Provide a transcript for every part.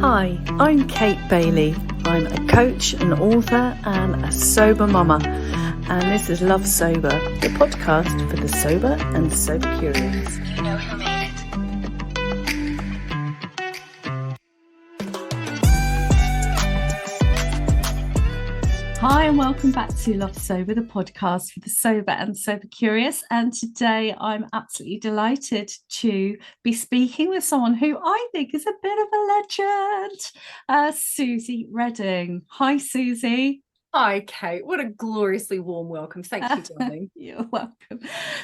Hi, I'm Kate Bailey. I'm a coach, an author, and a sober mama. And this is Love Sober, the podcast for the sober and sober curious. You know who made it. Hi, and welcome back to Love Sober, the podcast for the sober and sober curious. And today I'm absolutely delighted to be speaking with someone who I think is a bit of a legend, Suzy Redding. Hi, Suzy. Hi, Kate. What a gloriously warm welcome. Thank you, darling. You're welcome.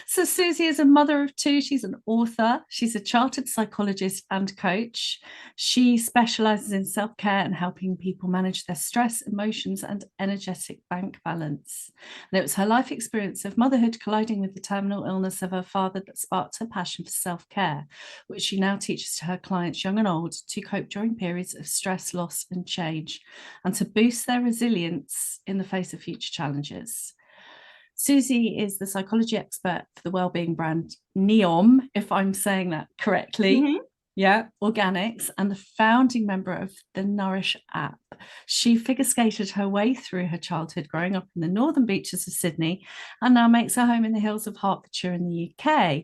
So Suzy is a mother of two. She's an author. She's a chartered psychologist and coach. She specialises in self-care and helping people manage their stress, emotions, and energetic bank balance. And it was her life experience of motherhood colliding with the terminal illness of her father that sparked her passion for self-care, which she now teaches to her clients, young and old, to cope during periods of stress, loss, and change, and to boost their resilience in the face of future challenges. Suzy is the psychology expert for the wellbeing brand Neom, if I'm saying that correctly. Mm-hmm. Yeah, Organics, and the founding member of the Nourish app. She figure skated her way through her childhood growing up in the northern beaches of Sydney and now makes her home in the hills of Hertfordshire in the UK.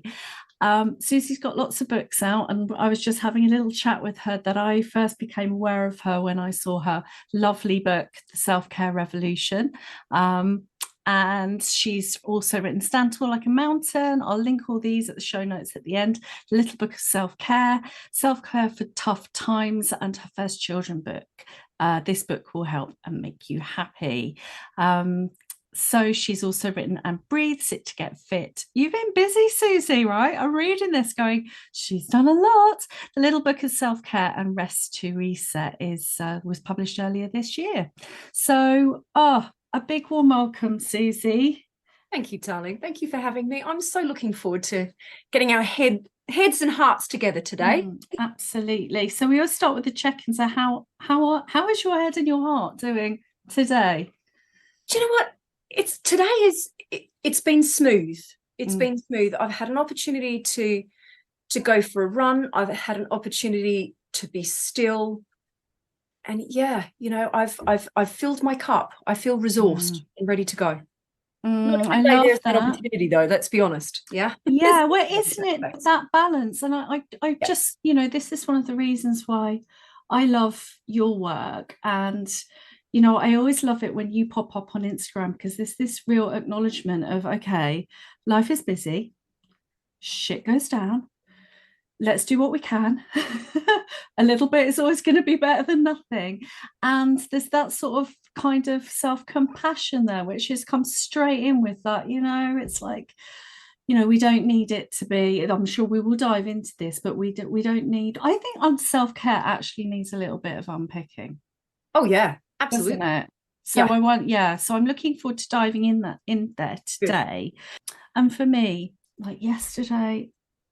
Suzy's got lots of books out, and I was just having a little chat with her that I first became aware of her when I saw her lovely book, The Self-Care Revolution. And she's also written Stand Tall Like a Mountain. I'll link all these at the show notes at the end. The Little Book of Self-Care for Tough Times, and her first children book. This book will help and make you happy. So she's also written And Breathe, Sit to Get Fit. You've been busy, Suzy, right? I'm reading this going, she's done a lot. The Little Book of Self-Care and Rest to Reset was published earlier this year. So, a big warm welcome, Suzy. Thank you, darling. Thank you for having me. I'm so looking forward to getting our heads and hearts together today. Absolutely. So we all start with the check-in. So how is your head and your heart doing today? Do you know what? It's been smooth. It's been smooth. I've had an opportunity to go for a run. I've had an opportunity to be still. And yeah, you know, I've filled my cup. I feel resourced and ready to go. I love that opportunity, though. Let's be honest. Yeah. Yeah. Well, isn't it that balance? And I just, you know, this is one of the reasons why I love your work. And, you know, I always love it when you pop up on Instagram, because there's this real acknowledgement of, okay, life is busy, shit goes down. Let's do what we can. A little bit is always going to be better than nothing. And there's that sort of kind of self-compassion there, which just comes straight in with that, you know, it's like, you know, we don't need it to be, I'm sure we will dive into this, but we don't need, I think self-care actually needs a little bit of unpicking. Oh yeah, absolutely. Doesn't it? So so I'm looking forward to diving in there today. Good. And for me, like yesterday,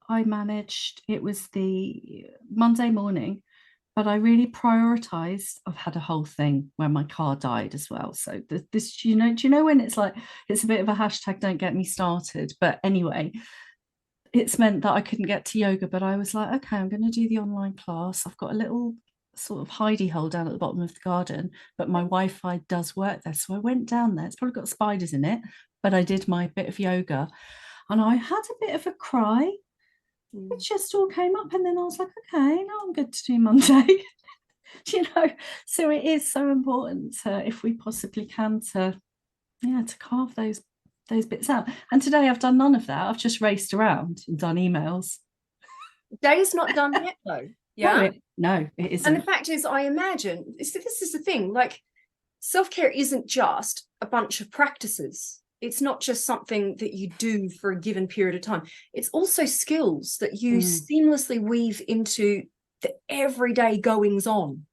it was the Monday morning, but I really prioritized. I've had a whole thing where my car died as well. So this, do you know when it's like, it's a bit of a hashtag, don't get me started. But anyway, it's meant that I couldn't get to yoga, but I was like, okay, I'm going to do the online class. I've got a little sort of hidey hole down at the bottom of the garden, but my Wi-Fi does work there. So I went down there. It's probably got spiders in it, but I did my bit of yoga and I had a bit of a cry. It just all came up, and then I was like, okay, now I'm good to do Monday. You know, so it is so important to, if we possibly can, to carve those bits out. And today I've done none of that. I've just raced around and done emails. Day is not done yet, though. Yeah, no, it isn't. And the fact is, I imagine this is the thing. Like, self-care isn't just a bunch of practices. It's not just something that you do for a given period of time. It's also skills that you seamlessly weave into the everyday goings on.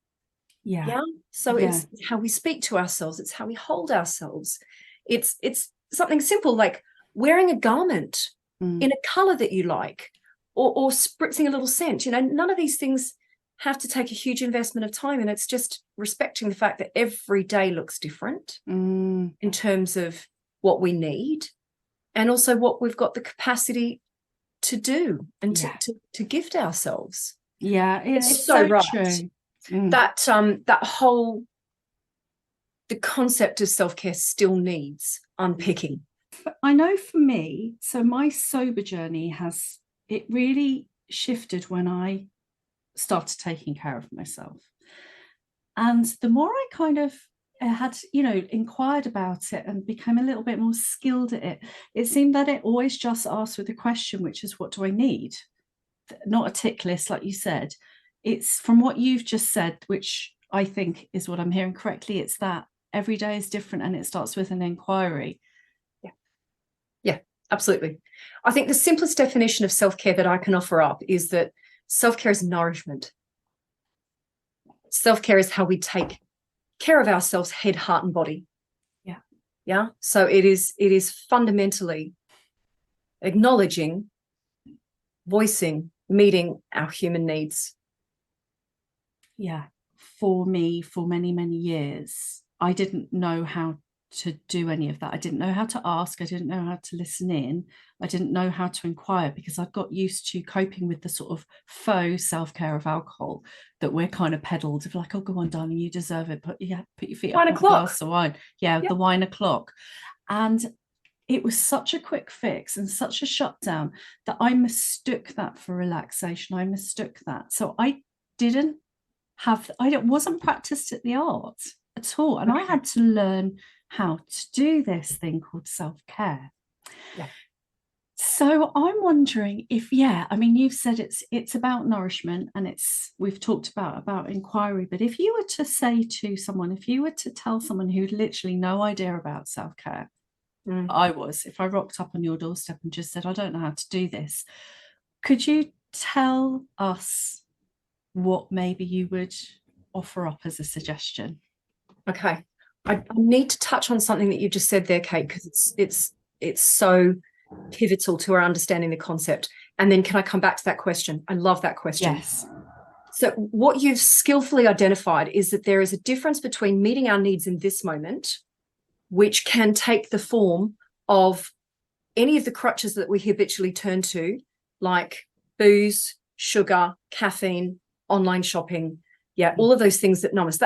Yeah. So it's how we speak to ourselves. It's how we hold ourselves. It's something simple like wearing a garment in a color that you like, or spritzing a little scent. You know, none of these things have to take a huge investment of time. And it's just respecting the fact that every day looks different in terms of what we need and also what we've got the capacity to do and to gift ourselves. Yeah, it's so right. True. That whole, the concept of self-care still needs unpicking. I know for me, so my sober journey it really shifted when I started taking care of myself. And the more I kind of had, inquired about it and became a little bit more skilled at it, it seemed that it always just asked with a question, which is, what do I need? Not a tick list, like you said. It's from what you've just said, which I think is what I'm hearing correctly. It's that every day is different and it starts with an inquiry. Yeah, absolutely. I think the simplest definition of self-care that I can offer up is that self-care is nourishment. Self-care is how we take care of ourselves, head, heart, and body. Yeah. So it is fundamentally acknowledging, voicing, meeting our human needs. Yeah. For me, for many, many years, I didn't know how to do any of that. I didn't know how to ask. I didn't know how to listen in. I didn't know how to inquire, because I'd got used to coping with the sort of faux self-care of alcohol that we're kind of peddled of, like, oh, go on, darling, you deserve it. Put your feet up on a glass of wine. Yeah, the wine o'clock. And it was such a quick fix and such a shutdown that I mistook that for relaxation. I mistook that. So I wasn't practiced at the art at all. And I had to learn how to do this thing called self-care. Yeah. So I'm wondering if, you've said it's about nourishment, and we've talked about inquiry, but if you were to say to someone, if you were to tell someone who'd literally no idea about self-care, if I rocked up on your doorstep and just said, I don't know how to do this, could you tell us what maybe you would offer up as a suggestion? Okay. I need to touch on something that you just said there, Kate, because it's so pivotal to our understanding the concept. And then can I come back to that question? I love that question. Yes. So what you've skillfully identified is that there is a difference between meeting our needs in this moment, which can take the form of any of the crutches that we habitually turn to, like booze, sugar, caffeine, online shopping, all of those things that numb us.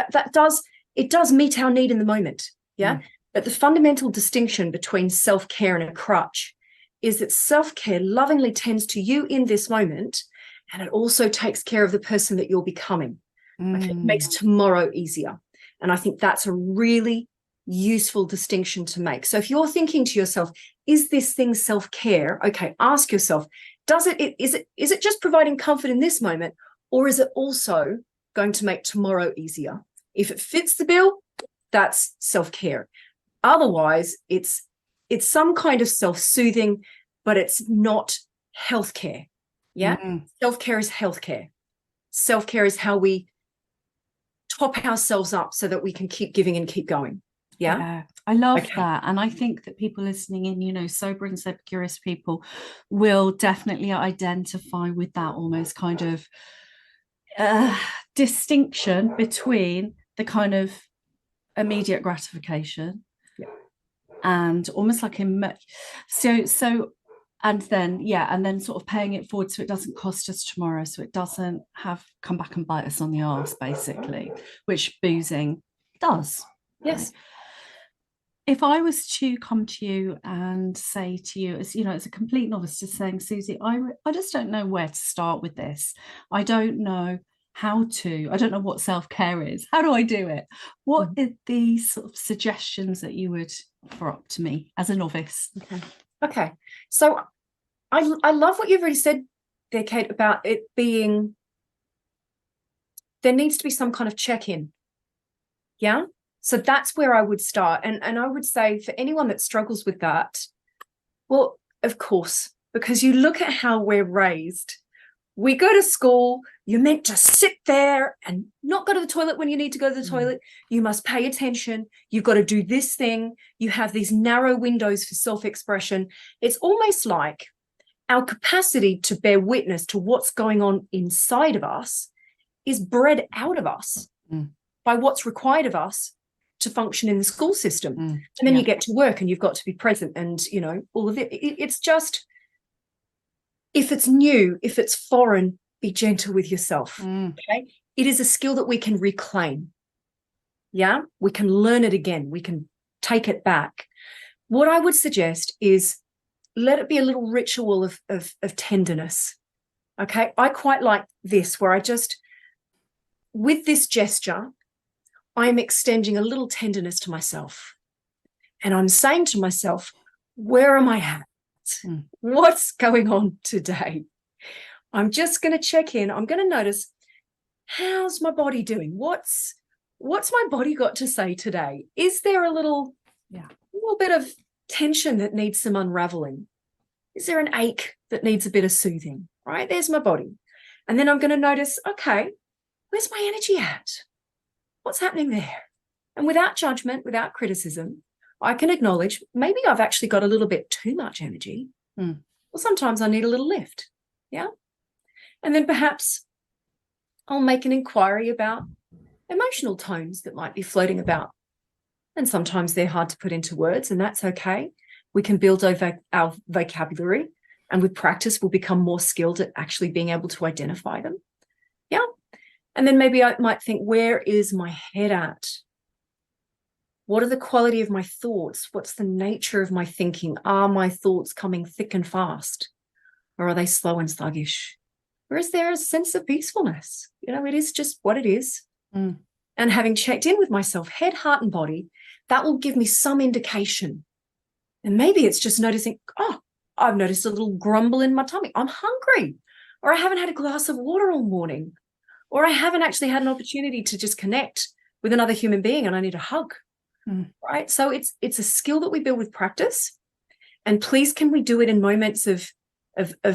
It does meet our need in the moment, But the fundamental distinction between self-care and a crutch is that self-care lovingly tends to you in this moment, and it also takes care of the person that you're becoming. Okay? It makes tomorrow easier. And I think that's a really useful distinction to make. So if you're thinking to yourself, is this thing self-care? Okay, ask yourself, is it just providing comfort in this moment, or is it also going to make tomorrow easier? If it fits the bill, that's self-care. Otherwise, it's some kind of self-soothing, but it's not healthcare. Self-care is healthcare. Self-care is how we top ourselves up so that we can keep giving and keep going. I love that. And I think that people listening in, sober and sober curious people will definitely identify with that almost kind of distinction between the kind of immediate gratification and almost like and then sort of paying it forward so it doesn't cost us tomorrow, so it doesn't come back and bite us on the arse, basically, which boozing does. Yes. If I was to come to you and say to you, as a complete novice, just saying, Suzy, I just don't know where to start with this. I don't know what self-care is. How do I do it? What are the sort of suggestions that you would offer up to me as a novice? Okay. So I love what you've already said there, Kate, about it being, there needs to be some kind of check-in. Yeah. So that's where I would start. And I would say for anyone that struggles with that, well, of course, because you look at how we're raised. We go to school, you're meant to sit there and not go to the toilet when you need to go to the toilet. You must pay attention. You've got to do this thing. You have these narrow windows for self-expression. It's almost like our capacity to bear witness to what's going on inside of us is bred out of us by what's required of us to function in the school system. And then you get to work and you've got to be present and, all of it. It's just, If it's new, if it's foreign, be gentle with yourself. Okay. It is a skill that we can reclaim. Yeah. We can learn it again. We can take it back. What I would suggest is let it be a little ritual of tenderness. Okay. I quite like this, where I just, with this gesture, I am extending a little tenderness to myself. And I'm saying to myself, where am I at? What's going on today? I'm just going to check in. I'm going to notice, how's my body doing? What's my body got to say today? Is there a little bit of tension that needs some unraveling? Is there an ache that needs a bit of soothing? Right? There's my body. And then I'm going to notice, okay, where's my energy at? What's happening there? And without judgment, without criticism, I can acknowledge maybe I've actually got a little bit too much energy. Well, sometimes I need a little lift. Yeah. And then perhaps I'll make an inquiry about emotional tones that might be floating about. And sometimes they're hard to put into words, and that's okay. We can build over our vocabulary, and with practice, we'll become more skilled at actually being able to identify them. Yeah. And then maybe I might think, where is my head at? What are the quality of my thoughts? What's the nature of my thinking? Are my thoughts coming thick and fast, or are they slow and sluggish? Or is there a sense of peacefulness? It is just what it is. And having checked in with myself, head, heart, and body, that will give me some indication. And maybe it's just noticing, oh, I've noticed a little grumble in my tummy. I'm hungry, or I haven't had a glass of water all morning, or I haven't actually had an opportunity to just connect with another human being and I need a hug. Right. So it's a skill that we build with practice. And please, can we do it in moments of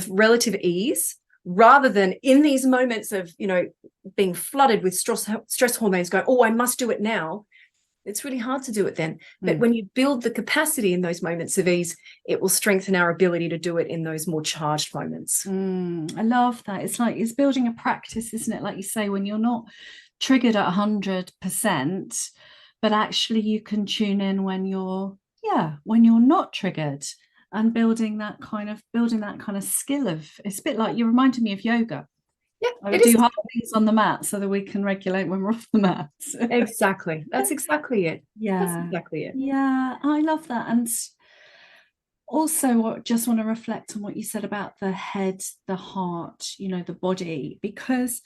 relative ease, rather than in these moments of, being flooded with stress hormones going, oh, I must do it now. It's really hard to do it then. But when you build the capacity in those moments of ease, it will strengthen our ability to do it in those more charged moments. I love that. It's building a practice, isn't it? Like you say, when you're not triggered at 100%, but actually you can tune in when you're not triggered, and building that kind of skill of, it's a bit like, you reminded me of yoga. Yeah, I would do hard things on the mat so that we can regulate when we're off the mat. Exactly. That's exactly it. Yeah. That's exactly it. Yeah, I love that. And also, I just want to reflect on what you said about the head, the heart, the body, because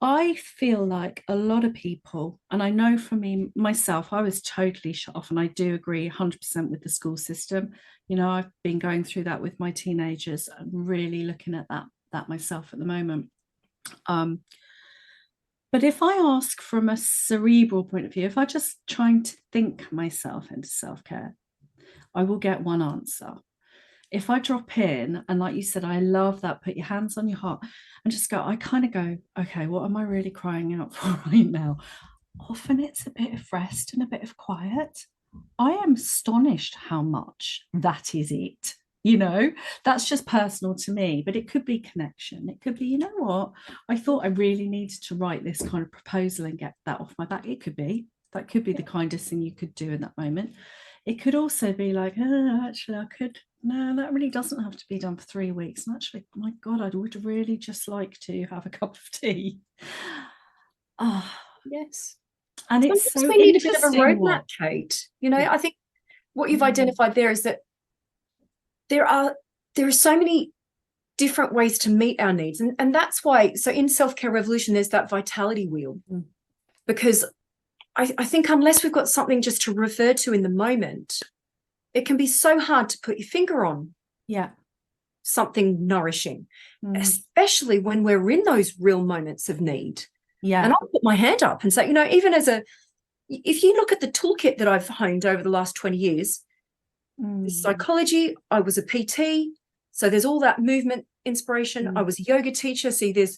I feel like a lot of people, and I know for me, myself, I was totally shut off, and I do agree 100% with the school system. I've been going through that with my teenagers. I'm really looking at that myself at the moment. But if I ask from a cerebral point of view, if I just trying to think myself into self-care, I will get one answer. If I drop in, and like you said, I love that, put your hands on your heart and just go, I kind of go, okay, what am I really crying out for right now? Often it's a bit of rest and a bit of quiet. I am astonished how much that is it. That's just personal to me, but it could be connection. It could be, what? I thought I really needed to write this kind of proposal and get that off my back. That could be the kindest thing you could do in that moment. It could also be like, actually, that really doesn't have to be done for 3 weeks. And actually, my God, I would really just like to have a cup of tea. Yes. And it's so we need a bit of a roadmap, Kate. I think what you've identified there is that there are so many different ways to meet our needs. And that's why, so in Self-Care Revolution, there's that vitality wheel. Because I think unless we've got something just to refer to in the moment, it can be so hard to put your finger on something nourishing, especially when we're in those real moments of need. Yeah. And I'll put my hand up and say, even if you look at the toolkit that I've honed over the last 20 years, psychology, I was a PT, so there's all that movement inspiration. I was a yoga teacher. See, there's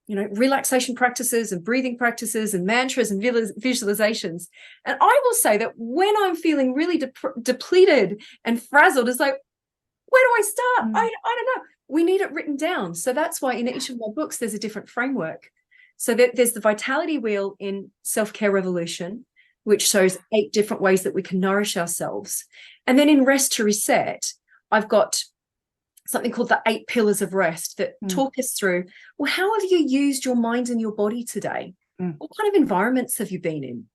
relaxation practices and breathing practices and mantras and visualizations. And I will say that when I'm feeling really depleted and frazzled, it's like, where do I start? I don't know. We need it written down. So that's why in each of my books, there's a different framework. So there's the vitality wheel in Self-Care Revolution, which shows 8 different ways that we can nourish ourselves. And then in Rest to Reset, I've got something called the 8 pillars of rest that talk us through, well, how have you used your mind and your body today? What kind of environments have you been in?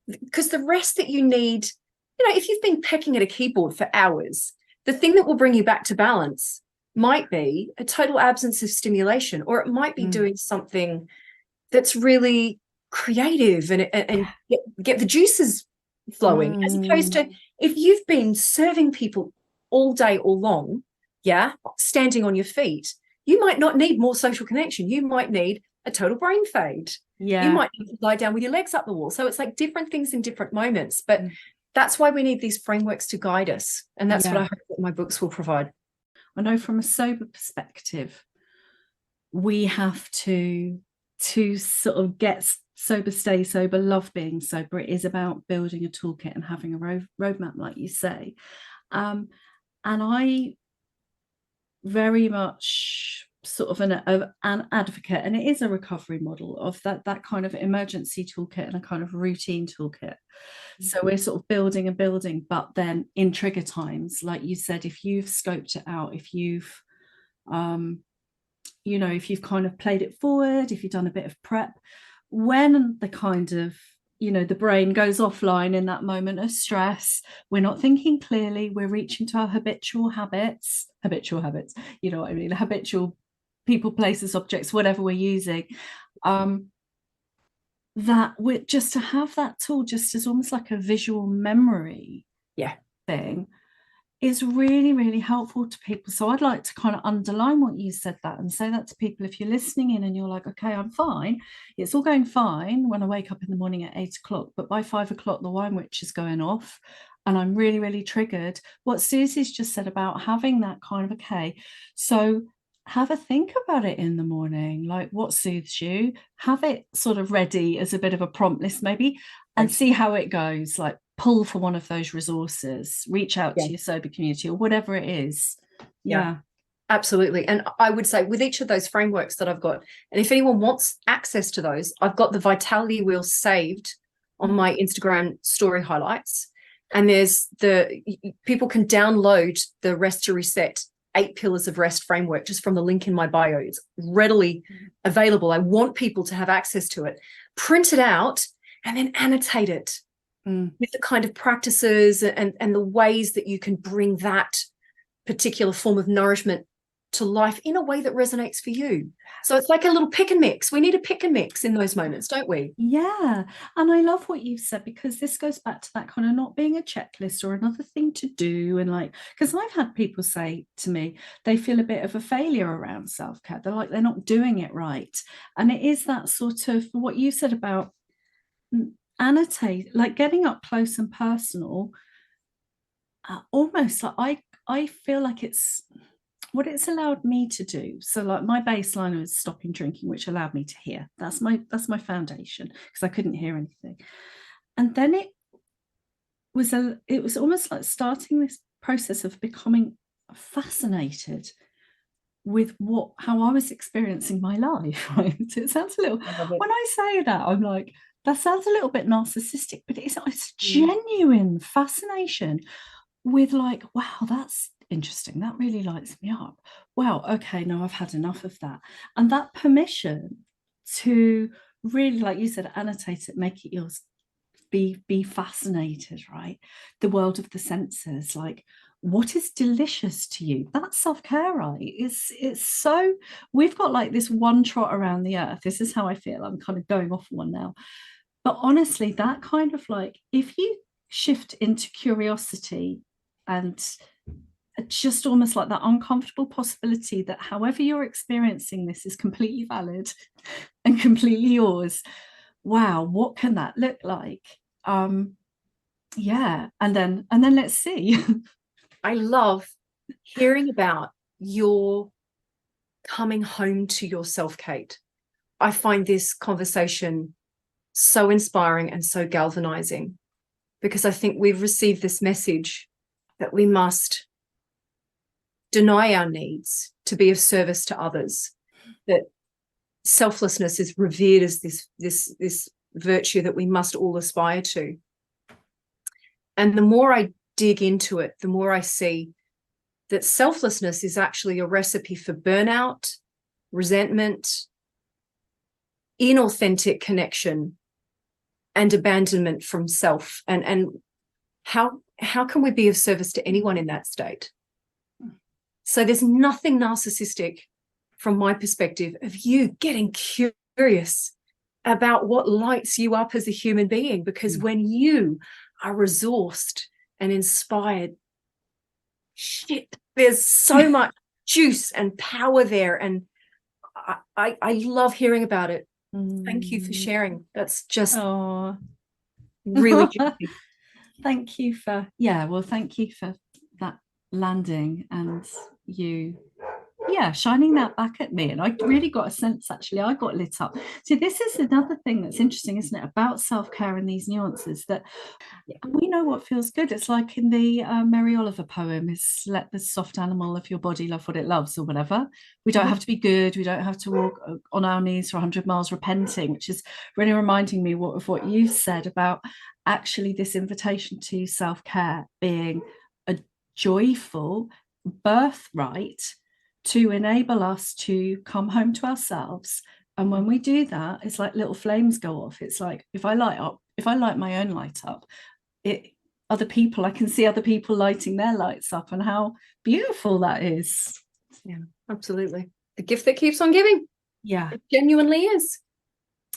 Because the rest that you need, if you've been pecking at a keyboard for hours, the thing that will bring you back to balance might be a total absence of stimulation, or it might be doing something that's really creative and get the juices flowing, as opposed to if you've been serving people all day, all long, standing on your feet, you might not need more social connection. You might need a total brain fade. You might need to lie down with your legs up the wall. So it's like different things in different moments. But that's why we need these frameworks to guide us. And that's what I hope that my books will provide. I know from a sober perspective, we have to sort of get sober, stay sober, love being sober. It is about building a toolkit and having a roadmap, like you say. And I very much sort of an advocate, and it is a recovery model of that kind of emergency toolkit and a kind of routine toolkit. So we're sort of building and building, but then in trigger times, like you said, if you've scoped it out, if you've if you've kind of played it forward, if you've done a bit of prep, when the kind of the brain goes offline in that moment of stress, we're not thinking clearly, we're reaching to our habitual habits, you know what I mean, habitual people, places, objects, whatever we're using, that we're just to have that tool just as almost like a visual memory thing is really, really helpful to people. So I'd like to kind of underline what you said that and say that to people. If you're listening in and you're like, okay, I'm fine, it's all going fine when I wake up in the morning at 8 o'clock, but by 5 o'clock the wine witch is going off and I'm really, really triggered. What Suzy's just said about having that kind of, okay, so have a think about it in the morning, like what soothes you, have it sort of ready as a bit of a prompt list maybe, and see how it goes. Like pull for one of those resources, reach out to your sober community or whatever it is. Absolutely. And I would say with each of those frameworks that I've got, and if anyone wants access to those, I've got the Vitality Wheel saved on my Instagram story highlights, and there's people can download the Rest to Reset 8 pillars of rest framework just from the link in my bio. It's readily available. I want people to have access to it. Print it out and then annotate it with the kind of practices and the ways that you can bring that particular form of nourishment to life in a way that resonates for you. So it's like a little pick and mix. We need a pick and mix in those moments, don't we? Yeah. And I love what you've said, because this goes back to that kind of not being a checklist or another thing to do. And like, because I've had people say to me, they feel a bit of a failure around self-care. They're like, they're not doing it right. And it is that sort of what you said about annotate, like getting up close and personal, almost like I feel like it's what it's allowed me to do. So like my baseline was stopping drinking, which allowed me to hear. That's my foundation, because I couldn't hear anything. And then it was almost like starting this process of becoming fascinated with how I was experiencing my life, right? So it sounds a little, when I say that, I'm like, that sounds a little bit narcissistic, but it's genuine fascination with like, wow, that's interesting. That really lights me up. Wow, okay, no, I've had enough of that. And that permission to really, like you said, annotate it, make it yours, be fascinated, right? The world of the senses, like what is delicious to you? That's self-care, right? It's so, we've got like this one trot around the earth. This is how I feel. I'm kind of going off one now. But honestly, that kind of like, if you shift into curiosity and just almost like that uncomfortable possibility that however you're experiencing this is completely valid and completely yours. Wow, what can that look like? And then let's see. I love hearing about your coming home to yourself, Kate. I find this conversation so inspiring and so galvanizing, because I think we've received this message that we must deny our needs to be of service to others, that selflessness is revered as this virtue that we must all aspire to. And the more I dig into it, the more I see that selflessness is actually a recipe for burnout, resentment, inauthentic connection, and abandonment from self. And how can we be of service to anyone in that state? So there's nothing narcissistic from my perspective of you getting curious about what lights you up as a human being, because when you are resourced and inspired, shit, there's so much juice and power there. And I love hearing about it. Thank you for sharing. That's just really juicy. Thank you for that landing, and you shining that back at me. And I really got a sense, actually, I got lit up. So this is another thing that's interesting, isn't it, about self-care and these nuances, that we know what feels good. It's like in the Mary Oliver poem, is let the soft animal of your body love what it loves, or whatever. We don't have to be good. We don't have to walk on our knees for 100 miles repenting, which is really reminding me of what you said about actually this invitation to self-care being a joyful birthright to enable us to come home to ourselves. And when we do that, it's like little flames go off. It's like if I light my own light up, I can see other people lighting their lights up, and how beautiful that is. Yeah, absolutely. The gift that keeps on giving. Yeah, it genuinely is.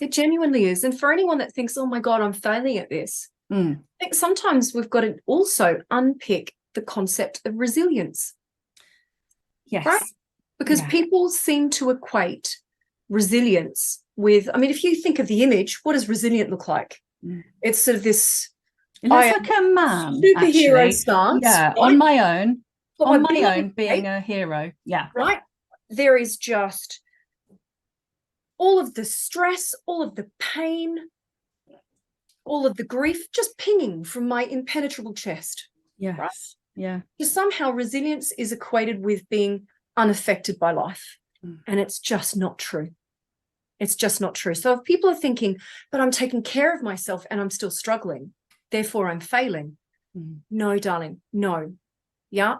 It genuinely is. And for anyone that thinks, oh my God, I'm failing at this, I think sometimes we've got to also unpick the concept of resilience. Yes. Right? Because people seem to equate resilience with, I mean, if you think of the image, what does resilient look like? It's sort of this, it looks like a man, superhero actually. stance. Yeah, right? on my own, being right? a hero. Yeah. Right? There is just all of the stress, all of the pain, all of the grief just pinging from my impenetrable chest. Yes. Right? Yeah. Because somehow resilience is equated with being unaffected by life. And it's just not true. It's just not true. So if people are thinking, but I'm taking care of myself and I'm still struggling, therefore I'm failing. No, darling, no. Yeah.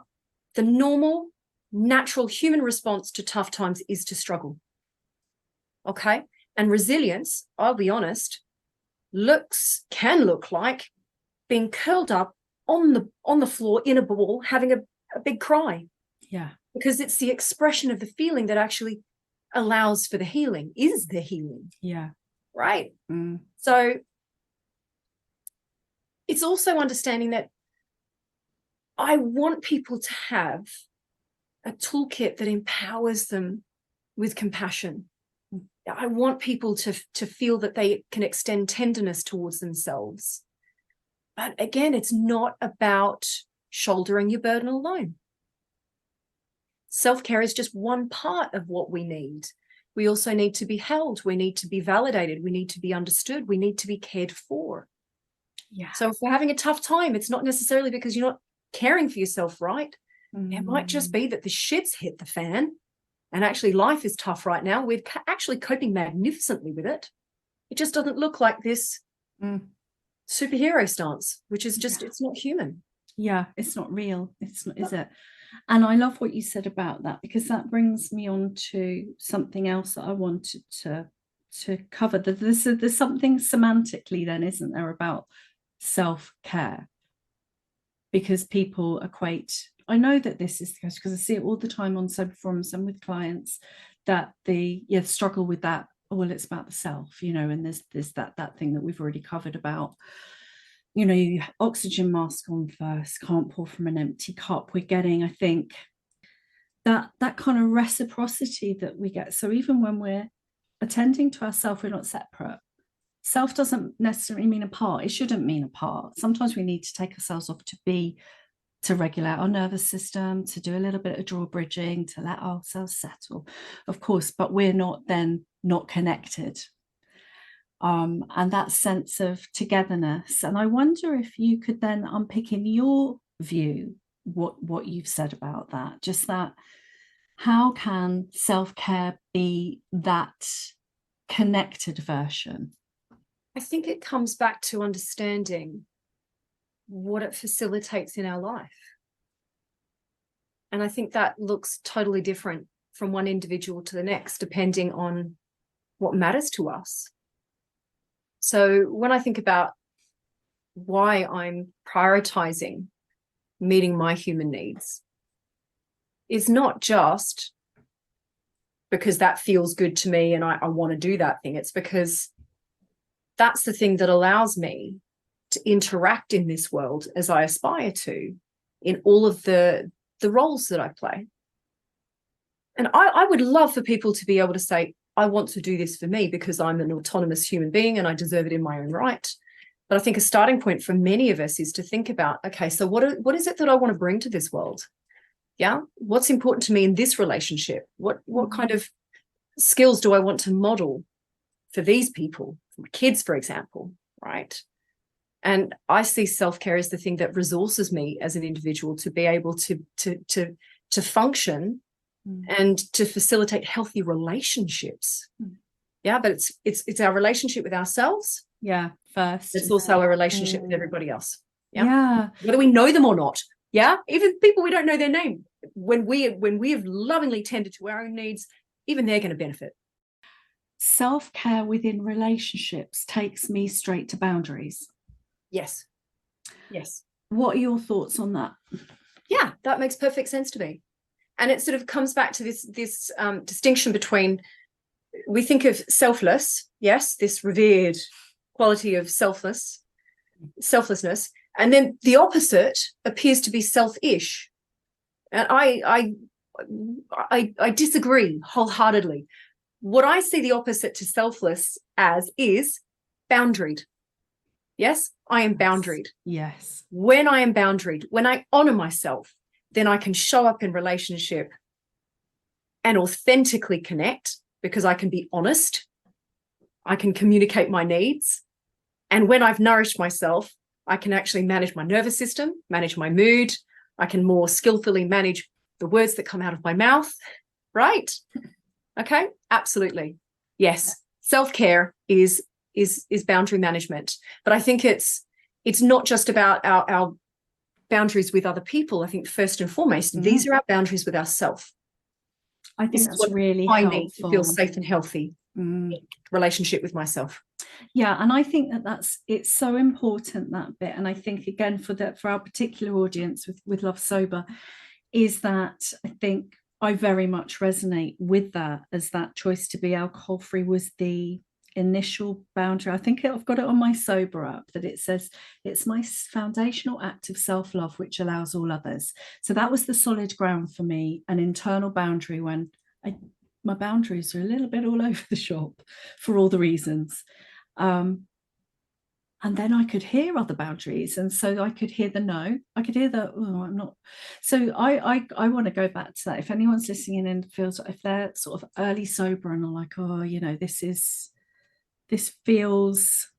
The normal, natural human response to tough times is to struggle. Okay. And resilience, I'll be honest, can look like being curled up on the floor in a ball, having a big cry. Yeah. Because it's the expression of the feeling that actually allows for the healing, is the healing. Yeah. Right. So it's also understanding that I want people to have a toolkit that empowers them with compassion. I want people to feel that they can extend tenderness towards themselves. But again, it's not about shouldering your burden alone. Self-care is just one part of what we need. We also need to be held. We need to be validated. We need to be understood. We need to be cared for. Yeah. So if we're having a tough time, it's not necessarily because you're not caring for yourself, right? It might just be that the shit's hit the fan, and actually life is tough right now. We're actually coping magnificently with it. It just doesn't look like this superhero stance, which is just, it's not human. Yeah, it's not real. It's not, is it? And I love what you said about that, because that brings me on to something else that I wanted to cover. There's something semantically then, isn't there, about self-care? Because people equate, I know that this is the case because I see it all the time on sober forums and with clients, that the struggle with that, well, it's about the self, and there's that thing that we've already covered about, oxygen mask on first, can't pour from an empty cup. We're getting, I think, that kind of reciprocity that we get. So even when we're attending to ourselves, we're not separate. Self doesn't necessarily mean apart. It shouldn't mean apart. Sometimes we need to take ourselves off to regulate our nervous system, to do a little bit of drawbridging, to let ourselves settle, of course, but we're not connected. And that sense of togetherness. And I wonder if you could then unpick in your view what you've said about that, just that, how can self-care be that connected version? I think it comes back to understanding what it facilitates in our life. And I think that looks totally different from one individual to the next, depending on what matters to us. So when I think about why I'm prioritizing meeting my human needs, it's not just because that feels good to me and I want to do that thing. It's because that's the thing that allows me to interact in this world as I aspire to, in all of the roles that I play. And I would love for people to be able to say, I want to do this for me because I'm an autonomous human being and I deserve it in my own right. But I think a starting point for many of us is to think about, okay, so what is it that I want to bring to this world? Yeah. What's important to me in this relationship? What kind of skills do I want to model for these people, for kids, for example, right? And I see self-care as the thing that resources me as an individual to be able to function and to facilitate healthy relationships. Yeah, but it's our relationship with ourselves. Yeah, first. It's also a relationship with everybody else. Yeah. Whether we know them or not. Yeah, even people we don't know their name. When we have lovingly tended to our own needs, even they're going to benefit. Self-care within relationships takes me straight to boundaries. Yes. What are your thoughts on that? Yeah, that makes perfect sense to me. And it sort of comes back to this distinction between, we think of selfless, yes, this revered quality of selflessness, and then the opposite appears to be selfish. And I disagree wholeheartedly. What I see the opposite to selfless as is boundaried. Yes, I am boundaried. Yes. When I am boundaried, when I honor myself, then I can show up in relationship and authentically connect, because I can be honest. I can communicate my needs. And when I've nourished myself, I can actually manage my nervous system, manage my mood. I can more skillfully manage the words that come out of my mouth. Right? Okay, absolutely. Yes, self-care is boundary management. But I think it's not just about our boundaries with other people. I think first and foremost, these are our boundaries with ourselves. I think that's really I helpful. need to feel safe and healthy in relationship with myself. Yeah, and I think it's so important, that bit. And I think, again, for our particular audience with Love Sober, is that I think I very much resonate with that, as that choice to be alcohol free was the initial boundary. I think I've got it on my Sober app, that it says it's my foundational act of self-love which allows all others. So that was the solid ground for me, an internal boundary when my boundaries are a little bit all over the shop for all the reasons. And then I could hear other boundaries, and so I could hear the no, I could hear the I'm not. So I want to go back to that. If anyone's listening in and feels, if they're sort of early sober and are like, this feels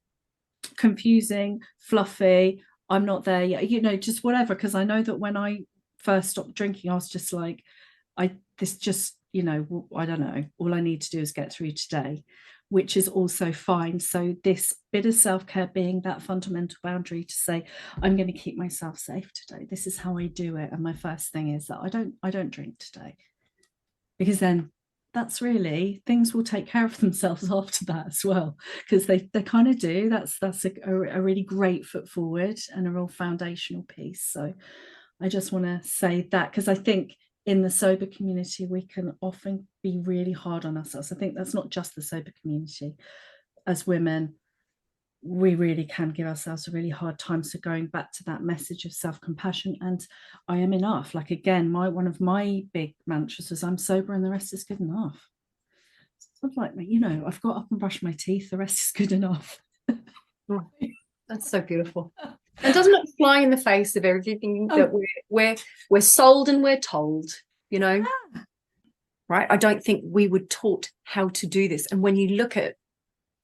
confusing, fluffy, I'm not there yet, just whatever. Because I know that when I first stopped drinking, I was just like, I don't know, all I need to do is get through today, which is also fine. So this bit of self-care being that fundamental boundary to say, I'm going to keep myself safe today. This is how I do it. And my first thing is that I don't drink today, because then that's really, things will take care of themselves after that as well, because they kind of do. That's a really great foot forward and a real foundational piece. So I just want to say that, because I think in the sober community, we can often be really hard on ourselves. I think that's not just the sober community. As women, we really can give ourselves a really hard time. So going back to that message of self-compassion and I am enough. Like, again, one of my big mantras was, I'm sober and the rest is good enough. It's like, I've got up and brushed my teeth, the rest is good enough. That's so beautiful. And doesn't it fly in the face of everything that we're sold and we're told, right? I don't think we were taught how to do this. And when you look at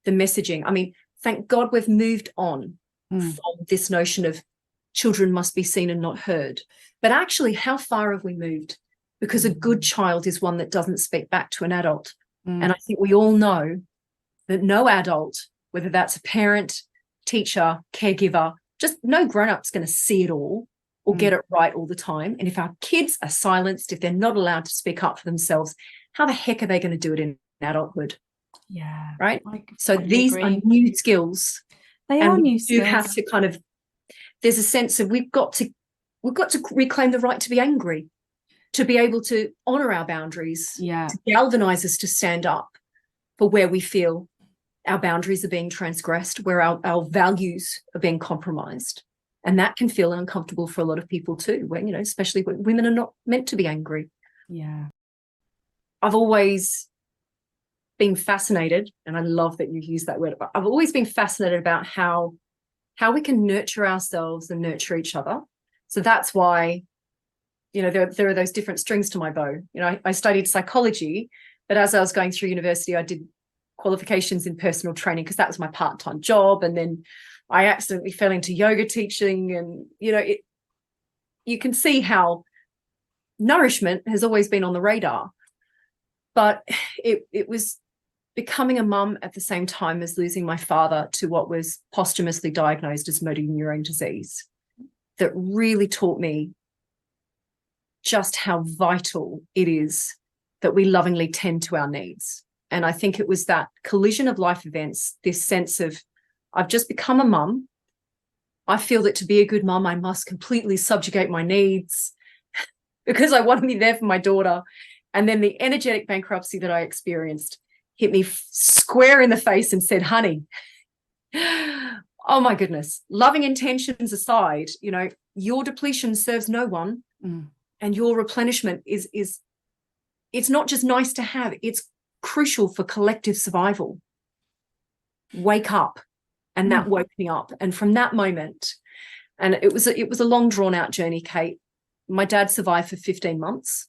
the messaging, I mean, thank God we've moved on from this notion of children must be seen and not heard. But actually, how far have we moved? Because a good child is one that doesn't speak back to an adult. And I think we all know that no adult, whether that's a parent, teacher, caregiver, just no grown-up's going to see it all or get it right all the time. And if our kids are silenced, if they're not allowed to speak up for themselves, how the heck are they going to do it in adulthood? Yeah. Right. So these are new skills. They are new skills. You have to kind of, there's a sense of we've got to reclaim the right to be angry, to be able to honor our boundaries, to galvanize us to stand up for where we feel our boundaries are being transgressed, where our values are being compromised. And that can feel uncomfortable for a lot of people too, when, you know, especially when women are not meant to be angry. Yeah. I've always been fascinated, and I love that you use that word, but I've always been fascinated about how we can nurture ourselves and nurture each other. So that's why, you know, there are those different strings to my bow. You know, I studied psychology, but as I was going through university, I did qualifications in personal training because that was my part-time job. And then I accidentally fell into yoga teaching. And, you know, you can see how nourishment has always been on the radar. But it was becoming a mum at the same time as losing my father to what was posthumously diagnosed as motor neurone disease that really taught me just how vital it is that we lovingly tend to our needs. And I think it was that collision of life events, this sense of, I've just become a mum. I feel that to be a good mum, I must completely subjugate my needs because I want to be there for my daughter. And then the energetic bankruptcy that I experienced hit me square in the face and said, honey, oh my goodness, loving intentions aside, you know, your depletion serves no one. And your replenishment is it's not just nice to have, it's crucial for collective survival. Wake up. And that woke me up. And from that moment, and it was a long drawn out journey, Kate. My dad survived for 15 months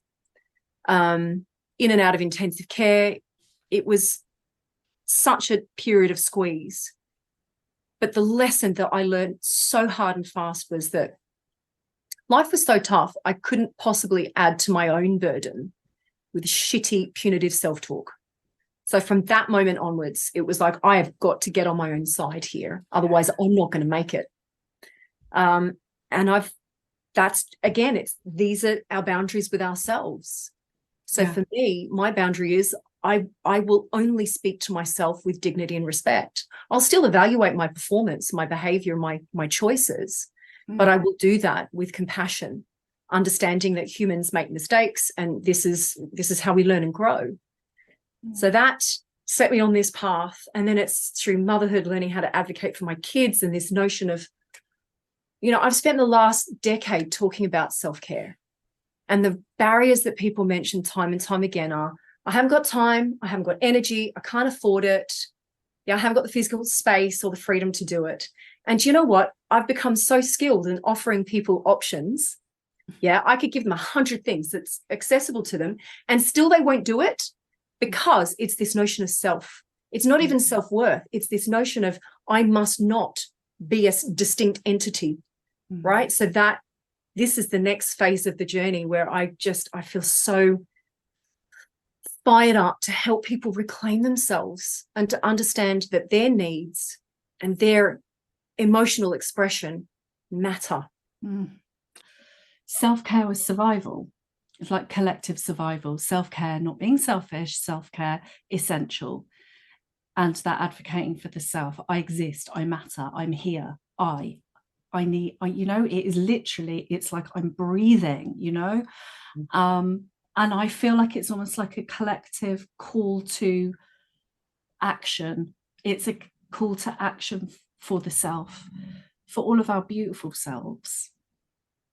in and out of intensive care. It was such a period of squeeze. But the lesson that I learned so hard and fast was that life was so tough, I couldn't possibly add to my own burden with shitty, punitive self-talk. So from that moment onwards, it was like, I have got to get on my own side here. Otherwise, I'm not going to make it. And these are our boundaries with ourselves. So for me, my boundary is I will only speak to myself with dignity and respect. I'll still evaluate my performance, my behavior, my choices, but I will do that with compassion, understanding that humans make mistakes and this is how we learn and grow. So that set me on this path. And then it's through motherhood, learning how to advocate for my kids and this notion of, you know, I've spent the last decade talking about self-care, and the barriers that people mention time and time again are, I haven't got time, I haven't got energy, I can't afford it. Yeah, I haven't got the physical space or the freedom to do it. And you know what? I've become so skilled in offering people options. Yeah, I could give them 100 things that's accessible to them, and still they won't do it because it's this notion of self. It's not even self-worth. It's this notion of I must not be a distinct entity, right? So that this is the next phase of the journey where I feel so fired up to help people reclaim themselves and to understand that their needs and their emotional expression matter. Self-care was survival. It's like collective survival. Self-care, not being selfish, self-care, essential. And that advocating for the self. I exist, I matter, I'm here, I need, you know, it is literally, it's like I'm breathing, you know. And I feel like it's almost like a collective call to action. It's a call to action for the self, for all of our beautiful selves,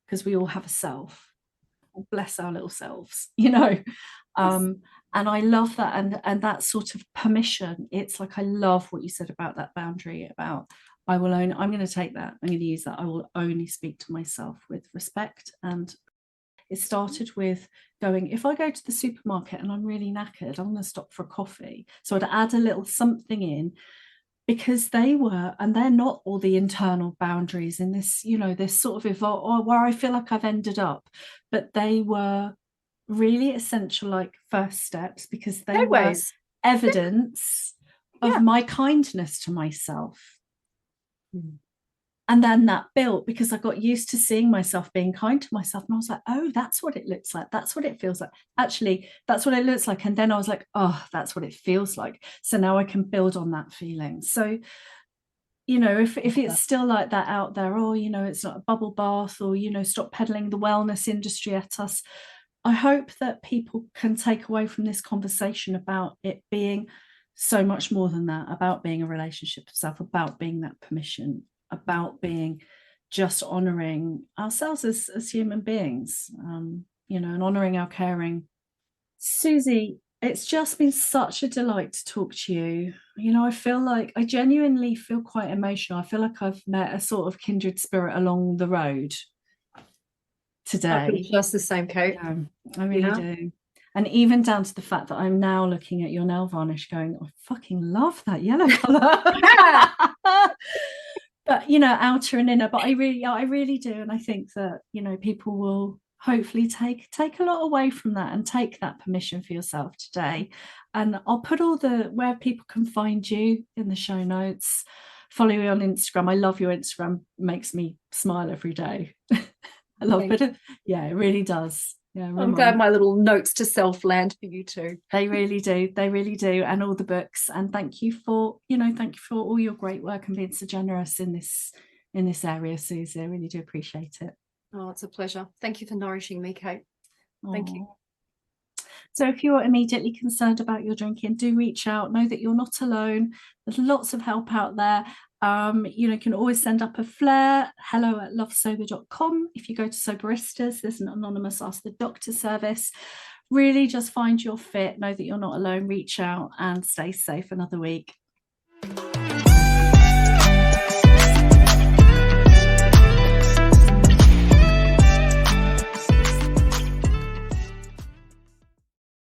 because we all have a self. Bless our little selves, you know. And I love that, and that sort of permission. It's like, I love what you said about that boundary, about I'm going to take that, I'm going to use that. I will only speak to myself with respect. And it started with going, if I go to the supermarket and I'm really knackered, I'm going to stop for a coffee. So I'd add a little something in, because they're not all the internal boundaries in this, you know, this sort of where I feel like I've ended up, but they were really essential, like first steps, because they were evidence of my kindness to myself. And then that built because I got used to seeing myself being kind to myself. And I was like, oh, that's what it looks like. That's what it feels like. Actually, that's what it looks like. And then I was like, oh, that's what it feels like. So now I can build on that feeling. So, you know, if it's still like that out there, or, you know, it's not a bubble bath, or, you know, stop peddling the wellness industry at us. I hope that people can take away from this conversation about it being so much more than that, about being a relationship with self, about being that permission, about being just honoring ourselves as human beings, you know, and honoring our caring. Suzy, it's just been such a delight to talk to you. You know, I genuinely feel quite emotional. I feel like I've met a sort of kindred spirit along the road today. I feel just the same, Kate. Yeah, I really do. And even down to the fact that I'm now looking at your nail varnish going, I fucking love that yellow color. But, you know, outer and inner, but I really do. And I think that, you know, people will hopefully take a lot away from that and take that permission for yourself today. And I'll put all where people can find you in the show notes. Follow you on Instagram. I love your Instagram. It makes me smile every day. I love it. Yeah, it really does. Yeah, I'm glad my little notes to self land for you too. They really do. They really do. And all the books. And thank you for all your great work and being so generous in this area, Suzy. I really do appreciate it. Oh, it's a pleasure. Thank you for nourishing me, Kate. Thank you. So if you're immediately concerned about your drinking, do reach out. Know that you're not alone. There's lots of help out there. You can always send up a flare, hello@lovesober.com. If you go to Soberistas, there's an anonymous Ask the Doctor service. Really just find your fit, know that you're not alone, reach out and stay safe another week.